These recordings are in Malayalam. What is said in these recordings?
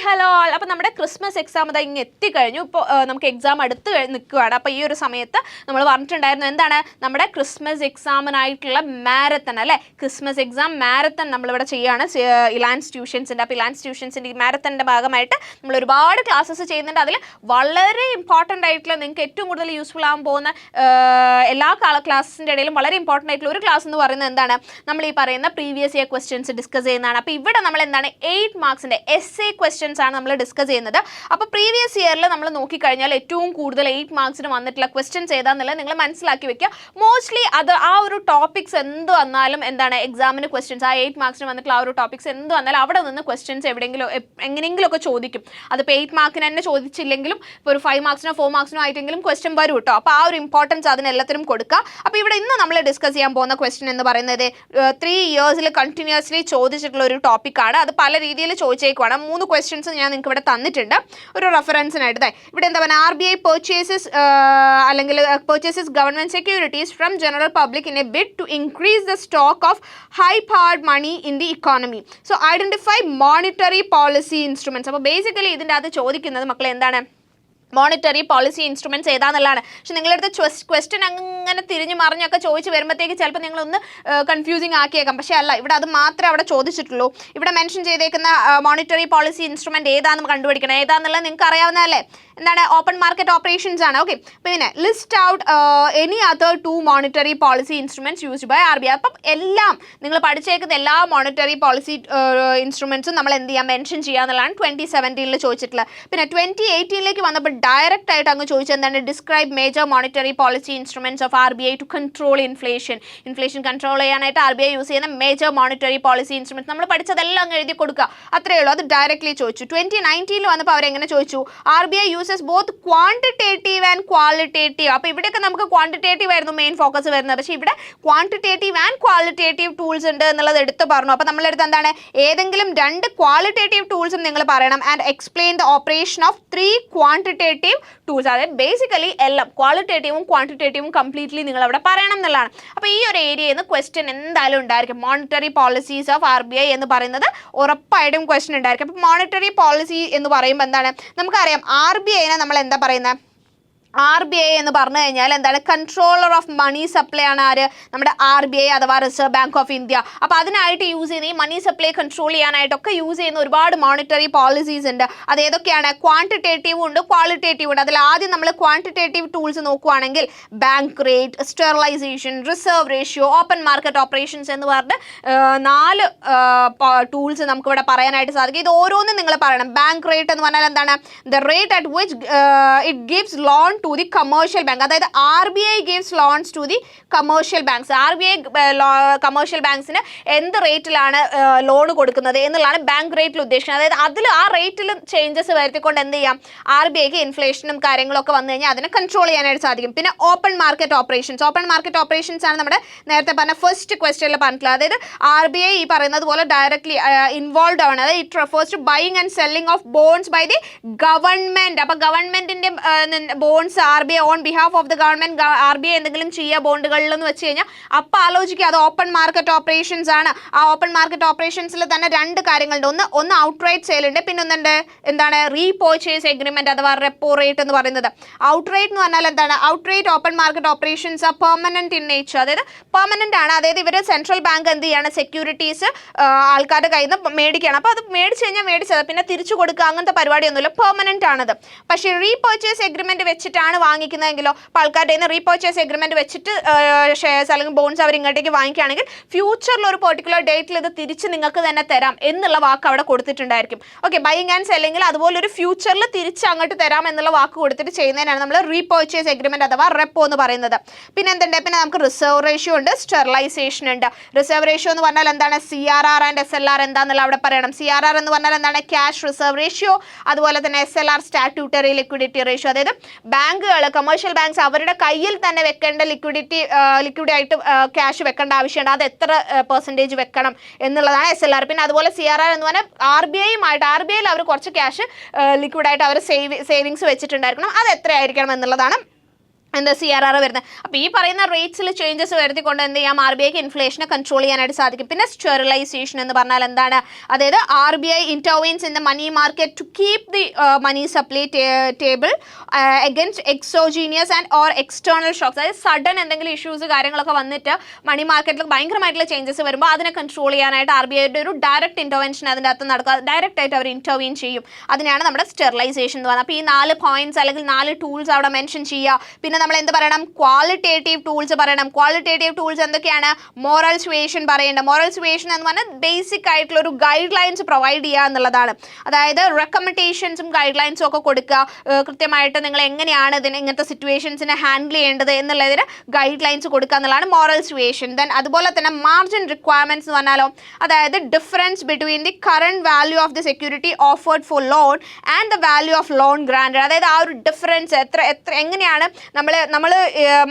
ഹലോ ആൾ. അപ്പോൾ നമ്മുടെ ക്രിസ്മസ് എക്സാം അത് ഇങ്ങ് എത്തിക്കഴിഞ്ഞു. ഇപ്പോൾ നമുക്ക് എക്സാം അടുത്ത് നിൽക്കുകയാണ്. അപ്പോൾ ഈ ഒരു സമയത്ത് നമ്മൾ പറഞ്ഞിട്ടുണ്ടായിരുന്നു എന്താണ് നമ്മുടെ ക്രിസ്മസ് എക്സാമിനായിട്ടുള്ള മാരത്തൺ അല്ലേ, ക്രിസ്മസ് എക്സാം മാരത്തൺ നമ്മളിവിടെ ചെയ്യുകയാണ് ഇലാൻസ് ട്യൂഷൻസിൻ്റെ. അപ്പോൾ ഇലാൻസ് ട്യൂഷൻസിൻ്റെ ഈ മാരത്തണിൻ്റെ ഭാഗമായിട്ട് നമ്മൾ ഒരുപാട് ക്ലാസ്സസ് ചെയ്യുന്നുണ്ട്. അതിൽ വളരെ ഇമ്പോർട്ടൻ്റ് ആയിട്ടുള്ള നിങ്ങൾക്ക് ഏറ്റവും കൂടുതൽ യൂസ്ഫുൾ ആകാൻ പോകുന്ന എല്ലാ ക്ലാസ്സിൻ്റെ ഇടയിലും വളരെ ഇമ്പോർട്ടൻ്റ് ആയിട്ടുള്ള ഒരു ക്ലാസ് എന്ന് പറയുന്നത് എന്താണ്, നമ്മൾ ഈ പറയുന്ന പ്രീവിയസ് ഇയർ ക്വസ്റ്റ്യൻസ് ഡിസ്കസ് ചെയ്യുന്നതാണ്. അപ്പോൾ ഇവിടെ നമ്മൾ എന്താണ് 8 മാർക്സിൻ്റെ എസ്സേ ക്വസ്റ്റ്യൻസ് ആണ് നമ്മൾ ഡിസ്കസ് ചെയ്യുന്നത്. അപ്പോൾ പ്രീവിയസ് ഇയറിൽ നമ്മൾ നോക്കിക്കഴിഞ്ഞാൽ ഏറ്റവും കൂടുതൽ 8 മാർക്സിന് വന്നിട്ടുള്ള ക്വസ്റ്റ്യൻസ് ഏതാണെന്നുള്ളത് നിങ്ങൾ മനസ്സിലാക്കി വെക്കുക. മോസ്റ്റ്ലി അത് ആ ഒരു ടോപ്പിക്സ് എന്ത് വന്നാലും എന്താണ് എക്സാമിന് ക്വസ്റ്റ്യൻസ് ആ 8 മാർക്സിന് വന്നിട്ടുള്ള ആ ഒരു ടോപ്പിക്സ് എന്ത് വന്നാലും അവിടെ നിന്ന് ക്വസ്റ്റ്യൻസ് എവിടെയെങ്കിലും എങ്ങനെയെങ്കിലുമൊക്കെ ചോദിക്കും. അതിപ്പോൾ 8 മാർക്കിന് തന്നെ ചോദിച്ചില്ലെങ്കിലും ഇപ്പോൾ ഒരു 5 മാർക്സിനോ 4 മാർക്സിനോ ആയിട്ടെങ്കിലും ക്വസ്റ്റ്യൻ വരും കേട്ടോ. അപ്പോൾ ആ ഒരു ഇമ്പോർട്ടൻസ് അതിനെല്ലാത്തിനും കൊടുക്കുക. അപ്പോൾ ഇവിടെ ഇന്ന് നമ്മൾ ഡിസ്കസ് ചെയ്യാൻ പോകുന്ന ക്വസ്റ്റ്യൻ എന്ന് പറയുന്നത് 3 ഇയേഴ്സിൽ കണ്ടിന്യൂസ്ലി ചോദിച്ചിട്ടുള്ള ഒരു ടോപ്പിക്കാണ്. അത് പല രീതിയിൽ ചോദിച്ചേക്കുവാണ്. 3 ക്വസ്റ്റ്യൻസ് ഞാൻ നിങ്ങൾക്ക് ഇവിടെ തന്നിട്ടുണ്ട് ഒരു റെഫറൻസിനായിട്ട്. ഇവിടെ എന്താ പറയുക, RBI അല്ലെങ്കിൽ purchases government securities from general public in a bid to increase the stock of high powered money in the economy. So identify monetary policy instruments. അപ്പോൾ ബേസിക്കലി ഇതിൻ്റെ അത് ചോദിക്കുന്നത് മക്കളെ എന്താണ്, മോണിറ്ററി പോളിസി ഇൻസ്ട്രുമെൻറ്റ്സ് ഏതാണെന്നുള്ളതാണ്. പക്ഷെ നിങ്ങളടുത്ത് ക്വസ്റ്റ്യൻ അങ്ങനെ തിരിഞ്ഞു മറിഞ്ഞൊക്കെ ചോദിച്ച് വരുമ്പോഴത്തേക്ക് ചിലപ്പോൾ നിങ്ങളൊന്ന് കൺഫ്യൂസിങ് ആക്കിയേക്കാം. പക്ഷേ അല്ല, ഇവിടെ അത് മാത്രമേ അവിടെ ചോദിച്ചിട്ടുള്ളൂ. ഇവിടെ മെൻഷൻ ചെയ്തേക്കുന്ന മോണിറ്ററി പോളിസി ഇൻസ്ട്രുമെൻറ്റ് ഏതാണെന്ന് കണ്ടുപിടിക്കണം. ഏതാണെന്നുള്ളത് നിങ്ങൾക്ക് അറിയാവുന്നതല്ലേ, എന്താണ് ഓപ്പൺ മാർക്കറ്റ് ഓപ്പറേഷൻസ് ആണ്. ഓക്കെ, പിന്നെ list out any other 2 monetary policy instruments used by RBI. അപ്പം എല്ലാം നിങ്ങൾ പഠിച്ചേക്കുന്ന എല്ലാ മോണിറ്ററി പോളിസി ഇൻസ്ട്രുമെൻറ്റ്സും നമ്മൾ എന്ത് ചെയ്യാം, മെൻഷൻ ചെയ്യാന്നുള്ളതാണ് 2017 ചോദിച്ചിട്ടുള്ളത്. പിന്നെ 2018 വന്നപ്പോൾ ഡയറക്റ്റ് ആയിട്ട് അങ്ങ് ചോദിച്ചത് എന്താണ്, describe major monetary policy instruments of RBI to control inflation. Inflation control ചെയ്യാനായിട്ട് RBI യൂസ് ചെയ്യുന്ന മേജർ മോണിറ്ററി പോളിസി ഇൻസ്ട്രുമെന്റ്സ് നമ്മൾ പഠിച്ചതെല്ലാം അങ്ങ് എഴുതി കൊടുക്കുക, അത്രയേ ഉള്ളൂ. അത് ഡയറക്റ്റ്ലി ചോദിച്ചു. 2019 വന്നപ്പോൾ അവരെങ്ങനെ ചോദിച്ചു, RBI uses both quantitative and qualitative. അപ്പോൾ ഇവിടെയൊക്കെ നമുക്ക് ക്വാണ്ടിറ്റേറ്റീവ് ആയിരുന്നു മെയിൻ ഫോക്കസ് വരുന്നത്. പക്ഷേ ഇവിടെ ക്വാണ്ടിറ്റേറ്റീവ് ആൻഡ് ക്വാളിറ്റേറ്റീവ് ടൂൾസ് ഉണ്ട് എന്നുള്ളത് എടുത്ത് പറഞ്ഞു. അപ്പോൾ നമ്മളെടുത്ത് എന്താണ്, ഏതെങ്കിലും 2 ക്വാളിറ്റേറ്റീവ് ടൂൾസും നിങ്ങൾ പറയണം. And explain the operation of 3 quantitative tools. അതായത് ബേസിക്കലി എല്ലാം ക്വാളിറ്റേറ്റീവും ക്വാണ്ടിറ്റേറ്റീവും കംപ്ലീറ്റ്ലി നിങ്ങൾ അവിടെ പറയണം എന്നുള്ളതാണ്. അപ്പോൾ ഈ ഒരു ഏരിയയിൽ നിന്ന് ക്വസ്റ്റ്യൻ എന്തായാലും ഉണ്ടായിരിക്കും. മോണിറ്ററി പോളിസീസ് ഓഫ് RBI എന്ന് പറയുന്നത് ഉറപ്പായിട്ടും ക്വസ്റ്റ്യൻ ഉണ്ടായിരിക്കും. അപ്പോൾ മോണിറ്ററി പോളിസി എന്ന് പറയുമ്പോൾ എന്താണ്, നമുക്കറിയാം RBIനെ നമ്മൾ എന്താ പറയുന്നത്, RBI എന്ന് പറഞ്ഞു കഴിഞ്ഞാൽ എന്താണ്, കൺട്രോളർ ഓഫ് മണി സപ്ലൈ ആണ് ആര്, നമ്മുടെ RBI അഥവാ റിസർവ് ബാങ്ക് ഓഫ് ഇന്ത്യ. അപ്പോൾ അതിനായിട്ട് യൂസ് ചെയ്യുന്ന ഈ മണി സപ്ലൈ കൺട്രോൾ ചെയ്യാനായിട്ടൊക്കെ യൂസ് ചെയ്യുന്ന ഒരുപാട് മോണിറ്ററി പോളിസീസ് ഉണ്ട്. അത് ഏതൊക്കെയാണ്, ക്വാണ്ടിറ്റേറ്റീവും ഉണ്ട് ക്വാളിറ്റേറ്റീവ് ഉണ്ട്. അതിൽ ആദ്യം നമ്മൾ ക്വാണ്ടിറ്റേറ്റീവ് ടൂൾസ് നോക്കുകയാണെങ്കിൽ bank rate, sterilization, reserve ratio, open market operations എന്ന് പറഞ്ഞ് 4 ടൂൾസ് നമുക്കിവിടെ പറയാനായിട്ട് സാധിക്കും. ഇത് ഓരോന്നും നിങ്ങൾ പറയണം. ബാങ്ക് റേറ്റ് എന്ന് പറഞ്ഞാൽ എന്താണ്, the rate at which it gives loan to the commercial bank. അതായത് RBI gives loans to the commercial banks. RBI commercial ബാങ്ക്സിന് എന്ത് റേറ്റിലാണ് ലോൺ കൊടുക്കുന്നത് എന്നുള്ളതാണ് ബാങ്ക് റേറ്റിൽ ഉദ്ദേശിക്കുന്നത്. അതായത് അതിൽ ആ റേറ്റിൽ ചേഞ്ചസ് വരുത്തിക്കൊണ്ട് എന്ത് ചെയ്യാം, RBIക്ക് ഇൻഫ്ലേഷനും കാര്യങ്ങളൊക്കെ വന്നു കഴിഞ്ഞാൽ അതിനെ കൺട്രോൾ ചെയ്യാനായിട്ട് സാധിക്കും. പിന്നെ open market operations. Open market operations ആണ് നമ്മുടെ നേരത്തെ പറഞ്ഞ ഫസ്റ്റ് ക്വസ്റ്റ്യനിൽ പറഞ്ഞിട്ടുള്ളത്. അതായത് RBI ഈ പറയുന്നത് പോലെ ഡയറക്ട്ലി ഇൻവോൾവ് ആണ്. അതായത് it refers to buying and selling of bonds by the government. അപ്പോൾ ഗവൺമെന്റിന്റെ bonds RBI on behalf of the government RBI എന്തെങ്കിലും ചെയ്യുക ബോണ്ടുകളിൽ എന്ന് വെച്ച് കഴിഞ്ഞാൽ അപ്പോൾ ആലോചിക്കുക അത് ഓപ്പൺ മാർക്കറ്റ് ഓപ്പറേഷൻസ് ആണ്. ആ ഓപ്പൺ മാർക്കറ്റ് ഓപ്പറേഷൻസിൽ തന്നെ 2 കാര്യങ്ങളുണ്ട്. ഒന്ന് ഔട്ട്റൈറ്റ് സെയിൽ ഉണ്ട്, പിന്നെ ഒന്നുണ്ട് എന്താണ്, റീപർച്ചേസ് എഗ്രിമെന്റ് അഥവാ റെപ്പോ റേറ്റ് എന്ന് പറയുന്നത്. ഔട്ട്റൈറ്റ് എന്ന് പറഞ്ഞാൽ എന്താണ്, ഔട്ട്റൈറ്റ് ഓപ്പൺ മാർക്കറ്റ് ഓപ്പറേഷൻസ് ആ പെർമനന്റ് ഇൻ നേച്ചർ. അതായത് പെർമനന്റ് ആണ്. അതായത് ഇവർ സെൻട്രൽ ബാങ്ക് എന്ത് ചെയ്യാണ്, സെക്യൂരിറ്റീസ് ആൾക്കാരുടെ കയ്യിൽ നിന്ന് മേടിക്കുകയാണ്. അപ്പോൾ അത് മേടിച്ച് കഴിഞ്ഞാൽ മേടിച്ചത് പിന്നെ തിരിച്ചു കൊടുക്കുക അങ്ങനത്തെ പരിപാടിയൊന്നുമില്ല, പെർമനന്റ് ആണത്. പക്ഷേ റീപർച്ചേസ് എഗ്രിമെന്റ് വെച്ചിട്ടാണ് വാങ്ങിക്കുന്നതെങ്കിലോ, അപ്പോൾ ആൾക്കാരുടെ നിന്ന് റീപർച്ചേസ് എഗ്രിമെന്റ് വെച്ചിട്ട് ഷെയർസ് അല്ലെങ്കിൽ ബോൺസ് അവർ ഇങ്ങോട്ടേക്ക് വാങ്ങിക്കുകയാണെങ്കിൽ ഫ്യൂച്ചറിൽ ഒരു പെർട്ടിക്കുലർ ഡേറ്റിൽ ഇത് തിരിച്ച് നിങ്ങൾക്ക് തന്നെ തരാം എന്നുള്ള വാക്ക് അവിടെ കൊടുത്തിട്ടുണ്ടായിരിക്കും. ഓക്കെ, ബൈയിങ് ആൻഡ് സെല്ലിംഗിൽ അതുപോലെ ഒരു ഫ്യൂച്ചറിൽ തിരിച്ച് അങ്ങോട്ട് തരാം എന്നുള്ള വാക്ക് കൊടുത്തിട്ട് ചെയ്യുന്നതിനാണ് നമ്മൾ റീപർച്ചേസ് എഗ്രിമെന്റ് അഥവാ റെപ്പോ എന്ന് പറയുന്നത്. പിന്നെ എന്തുണ്ട്, പിന്നെ നമുക്ക് റിസർവ് റേഷ്യോ ഉണ്ട്, സ്റ്റെറിലൈസേഷൻ ഉണ്ട്. റിസർവ് റേഷ്യോ എന്ന് പറഞ്ഞാൽ എന്താണ്, CRR ആൻഡ് SLR എന്താണെന്നുള്ള അവിടെ പറയണം. CRR എന്ന് പറഞ്ഞാൽ എന്താണ്, ക്യാഷ് റിസർവ് റേഷ്യോ. അതുപോലെ തന്നെ SLR സ്റ്റാറ്റ്യൂട്ടറി ലിക്വിഡിറ്റി റേഷ്യോ. അതായത് ബാങ്കുകൾ, കമേഴ്ഷ്യൽ ബാങ്ക്സ് അവരുടെ കയ്യിൽ തന്നെ വെക്കേണ്ട ലിക്വിഡായിട്ട് ക്യാഷ് വെക്കേണ്ട ആവശ്യമുണ്ട്. അത് എത്ര പെർസെൻറ്റേജ് വെക്കണം എന്നുള്ളതാണ് SLR. പിന്നെ അതുപോലെ CRR എന്ന് പറഞ്ഞാൽ RBIയിൽ അവർ കുറച്ച് ക്യാഷ് ലിക്വിഡായിട്ട് അവർ സേവിങ്സ് വെച്ചിട്ടുണ്ടായിരിക്കണം. അത് എത്രയായിരിക്കണം എന്നുള്ളതാണ് എന്താ CRR വരുന്നത്. അപ്പോൾ ഈ പറയുന്ന റേറ്റ്സിൽ ചേഞ്ചസ് വരുത്തിക്കൊണ്ട് എന്ത് ചെയ്യാം, RBIക്ക് ഇൻഫ്ലേഷനെ കൺട്രോൾ ചെയ്യാനായിട്ട് സാധിക്കും. പിന്നെ സ്റ്റെറിലൈസേഷൻ എന്ന് പറഞ്ഞാൽ എന്താണ്, അതായത് RBI intervenes in the money market to keep the money supply stable against exogenous and or external shocks. അതായത് സഡൻ എന്തെങ്കിലും ഇഷ്യൂസ് കാര്യങ്ങളൊക്കെ വന്നിട്ട് മണി മാർക്കറ്റിൽ ഭയങ്കരമായിട്ടുള്ള ചേഞ്ചസ് വരുമ്പോൾ അതിനെ കൺട്രോൾ ചെയ്യാനായിട്ട് RBIയുടെ ഒരു ഡയറക്റ്റ് ഇൻ്റർവെൻഷൻ അതിൻ്റെ അകത്ത് നടക്കുക, ഡയറക്റ്റ് ആയിട്ട് അവർ ഇൻ്റർവീൻ ചെയ്യും. അതിനാണ് നമ്മുടെ സ്റ്റെറിലൈസേഷൻ എന്ന് പറയുന്നത്. അപ്പോൾ ഈ 4 പോയിന്റ്സ് അല്ലെങ്കിൽ 4 ടൂൾസ് അവിടെ മെൻഷൻ ചെയ്യുക. പിന്നെ നമ്മൾ എന്ത് പറയണം, ക്വാളിറ്റേറ്റീവ് ടൂൾസ് പറയണം. ക്വാളിറ്റേറ്റീവ് ടൂൾസ് എന്തൊക്കെയാണ്, മോറൽ സുവേഷൻ പറയേണ്ടത്. മോറൽ സുവേഷൻ എന്ന് പറഞ്ഞാൽ ബേസിക് ആയിട്ടുള്ള ഒരു ഗൈഡ് ലൈൻസ് പ്രൊവൈഡ് ചെയ്യുക എന്നുള്ളതാണ്. അതായത് റെക്കമെൻഡേഷൻസും ഗൈഡ് ലൈൻസും ഒക്കെ കൊടുക്കുക, കൃത്യമായിട്ട് നിങ്ങൾ എങ്ങനെയാണ് ഇങ്ങനത്തെ സിറ്റുവേഷൻസിനെ ഹാൻഡിൽ ചെയ്യേണ്ടത് എന്നുള്ളതിന് ഗൈഡ് ലൈൻസ് കൊടുക്കുക എന്നുള്ളതാണ് മോറൽ സുവേഷൻ. ദെൻ അതുപോലെ തന്നെ മാർജിൻ റിക്വയർമെന്റ്സ് എന്ന് പറഞ്ഞാലോ, അതായത് difference between the current value of the security offered four loan and the value of loan grand. അതായത് ആ ഒരു ഡിഫറൻസ് എങ്ങനെയാണ് നമ്മൾ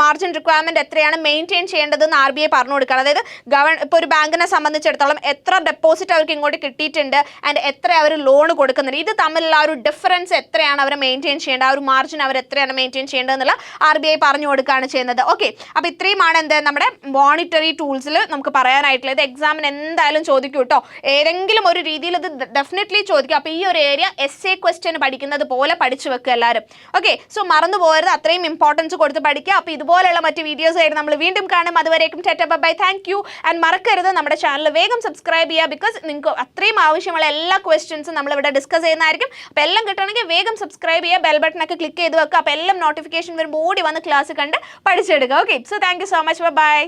മാർജിൻ റിക്വയർമെന്റ് എത്രയാണ് മെയിൻറ്റെയിൻ ചെയ്യേണ്ടതെന്ന് RBI പറഞ്ഞു കൊടുക്കണം. അതായത് ഇപ്പോൾ ഒരു ബാങ്കിനെ സംബന്ധിച്ചിടത്തോളം എത്ര ഡെപ്പോസിറ്റ് അവർക്ക് ഇങ്ങോട്ട് കിട്ടിയിട്ടുണ്ട് ആൻഡ് എത്ര അവർ ലോൺ കൊടുക്കുന്നുണ്ട്, ഇത് തമ്മിലുള്ള ആ ഒരു ഡിഫറൻസ് എത്രയാണ് അവർ മെയിൻറ്റെയിൻ ചെയ്യേണ്ടത്, ആ ഒരു മാർജിൻ അവർ എത്രയാണ് മെയിൻറ്റെയിൻ ചെയ്യേണ്ടതെന്നുള്ള RBI പറഞ്ഞു കൊടുക്കുകയാണ് ചെയ്യുന്നത്. ഓക്കെ, അപ്പോൾ ഇത്രയുമാണ് എന്ത് നമ്മുടെ മോണിറ്ററി ടൂൾസിൽ നമുക്ക് പറയാനായിട്ടുള്ളത്. എക്സാമിന് എന്തായാലും ചോദിക്കും കേട്ടോ, ഏതെങ്കിലും ഒരു രീതിയിൽ ഇത് ഡെഫിനറ്റ്ലി ചോദിക്കും. അപ്പോൾ ഈ ഒരു ഏരിയ essay ക്വസ്റ്റ്യൻ പഠിക്കുന്നത് പോലെ പഠിച്ചു വെക്കുക എല്ലാവരും. ഓക്കെ, സോ മറന്നു പോകരുത്, അത്രയും ഇമ്പോർട്ടൻസ് കൊടുത്ത് പഠിക്കുക. അപ്പോൾ ഇതുപോലെയുള്ള മറ്റ് വീഡിയോസ് ആയിട്ട് നമ്മൾ വീണ്ടും കാണും. അതുവരേക്കും Tata bye bye, thank you. And മറക്കരുത് നമ്മുടെ ചാനൽ വേഗം സബ്സ്ക്രൈബ് ചെയ്യുക, ബിക്കോസ് നിങ്ങൾക്ക് അത്രയും ആവശ്യമുള്ള എല്ലാ ക്വസ്റ്റ്യൻസും നമ്മളിവിടെ ഡിസ്കസ് ചെയ്യുന്നതായിരിക്കും. അപ്പോൾ എല്ലാം കിട്ടണമെങ്കിൽ വേഗം സബ്സ്ക്രൈബ് ചെയ്യുക, ബെൽ ബട്ടണൊക്കെ ക്ലിക്ക് ചെയ്ത് വെക്കുക. അപ്പോൾ എല്ലാം നോട്ടിഫിക്കേഷൻ വരുമ്പോൾ ഓടി വന്ന് ക്ലാസ് കണ്ട് പഠിച്ചെടുക്കുക. Okay, so thank you so much, by.